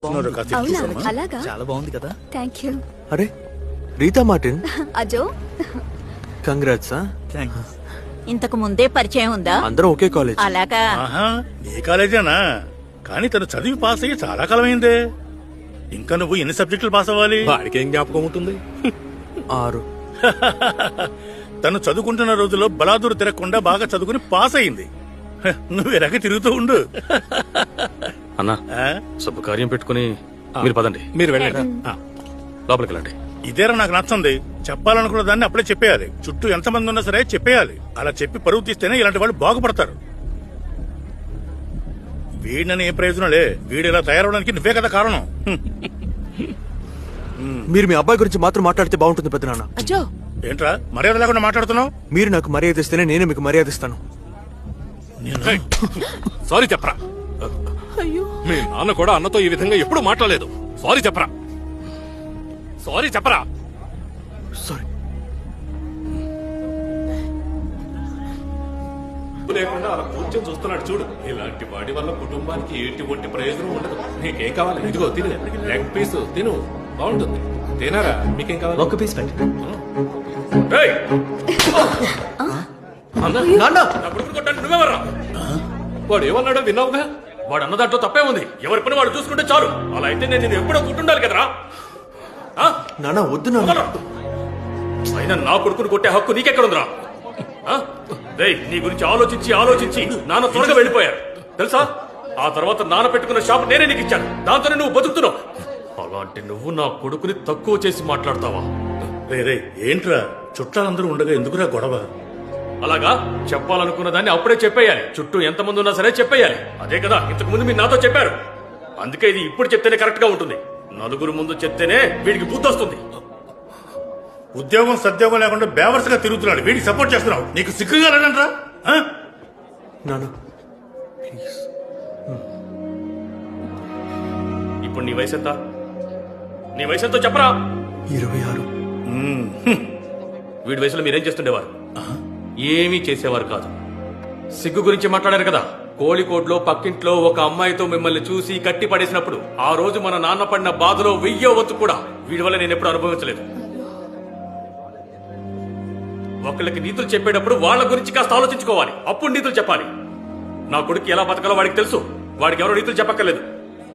అలాగా చాలా బాగుంది కదా. Thank you. అరే రీతా మార్టిన్, అజో కంగ్రాట్స్. థ్యాంక్స్. ఇంతకు ముందే పరిచయం ఉందా? అందరూ ఒకే కాలేజ్. అలాగా. ఆహా, నీ కాలేజేనా? కానీ తను చదివి పాస్ అయ్యి చాలా కాలమైందే. ఇంకా నువ్వు ఎన్ని సబ్జెక్టులు పాస్ అవ్వాలి? వాడికి ఏం జ్ఞాపకం ఉంటుంది? 6. తను చదువుకుంటున్న రోజుల్లో బలాదూరు తిరగకుండా బాగా చదువుకుని పాస్ అయింది. నువ్వు ఎరగ తిరుగుతూ ఉండు. అన్నా, ఆ? శుభకార్యం పెట్టుకుని మీరు పదండి. మీరు వెళ్ళండి. లోపలికి వెళ్ళండి. ఇదేరా నాకు నచ్చింది. చెప్పాలనుకున్న దాన్ని అప్పుడే చెప్పేయాలి. చుట్టూ ఎంతమంది ఉన్నా సరే చెప్పేయాలి. అలా చెప్పి పరువు తీస్తేనే ఇలాంటి వాళ్ళు బాగుపడతారు. వీడినని ఏ ప్రయోజనంలే. వీడు ఇలా తయారవడానికి నువ్వే కదా కారణం. మీరు మీ అబ్బాయి గురించి మాత్రం మాట్లాడితే బాగుంటుంది పెద్దనాన్న. అజో, ఏంట్రా మర్యాద లేకుండా మాట్లాడుతున్నావు? మీరు నాకు మర్యాద ఇస్తేనే నేను మీకు మర్యాద ఇస్తాను. సారీ చెప్పరా. మీ నాన్న కూడా అన్నతో ఈ విధంగా ఎప్పుడు మాట్లాడలేదు. సారీ చెప్పరా. సారీ చెప్పరా. సారీ. లేకుండా అలా కూర్చొని చూస్తున్నాడు చూడు. ఇలాంటి వాడి వల్ల కుటుంబానికి ఎటువంటి ప్రయోజనం ఉండదు. నీకేం కావాలి? ఇదిగో తిను. లెగ్ పీస్ తిను, బాగుంటుంది. తినారా? మీకేం కావాలి? ఒక్క పీస్ పెట్టండి. ఏయ్! అన్నా, నా కొడుకుని కొట్టడానికి నువ్వెవర్రా? వాడు ఏమన్నాడో విన్నావుగా? వాడు అన్న దాంట్లో తప్పే ఉంది. ఎవరి పని వాడు చూసుకుంటే చాలు. అలా అయితే నేను ఎప్పుడో కుట్టుండాలి కదరా. నాన్న వద్దు నాన్న. అయినా నా కొడుకుని కొట్టే హక్కు నీకెక్కడుందిరా? నీ గురించి ఆలోచించి ఆలోచించి నాన్న త్వరగా వెళ్ళిపోయారు తెలుసా. ఆ తర్వాత నాన్న పెట్టుకున్న షాప్ నేనే నీకు ఇచ్చాను. దాంతోనే నువ్వు బతుకుతున్నావు. అలాంటి నువ్వు నా కొడుకుని తక్కువ చేసి మాట్లాడతావా? రే ఏంట్రా, చుట్టాలందరూ ఉండగా ఎందుకురా గొడవ? అలాగా చెప్పాలనుకున్న దాన్ని అప్పుడే చెప్పేయాలి. చుట్టూ ఎంతమంది ఉన్నా సరే చెప్పేయాలి. అదే కదా ఇంతకు ముందు మీరు నాతో చెప్పారు. అందుకే ఇది ఇప్పుడు చెప్తేనే కరెక్ట్ గా ఉంటుంది. నలుగురు ముందు చెప్తేనే వీడికి బుద్ధి వస్తుంది. ఉద్యోగం సద్యోగం లేకుండా బేవర్స్ గా తిరుగుతున్నాడు. వీడికి సపోర్ట్ చేస్తున్నావు. నీకు సిగ్గుగా లేదంట్రా? నాన్న ప్లీజ్. ఇప్పుడు నీ వయసు ఎంత? నీ వయసు ఎంతో చెప్పరా. 26. వీడి వయసులో మీరేం చేస్తుండేవారు? ఏమీ చేసేవారు కాదు. సిగ్గు గురించి మాట్లాడారు కదా. కోళికోట్లో పక్కింట్లో ఒక అమ్మాయితో మిమ్మల్ని చూసి కట్టి పడేసినప్పుడు ఆ రోజు మన నాన్న పడిన బాధలో 1000వ వంతు కూడా వీడి వల్ల నేను ఎప్పుడు అనుభవించలేదు. ఒకళ్ళకి నీతులు చెప్పేటప్పుడు వాళ్ళ గురించి కాస్త ఆలోచించుకోవాలి. అప్పుడు నీతులు చెప్పాలి. నా కొడుకు ఎలా బతకాలో వాడికి తెలుసు. వాడికి ఎవరో నీతులు చెప్పక్కర్లేదు.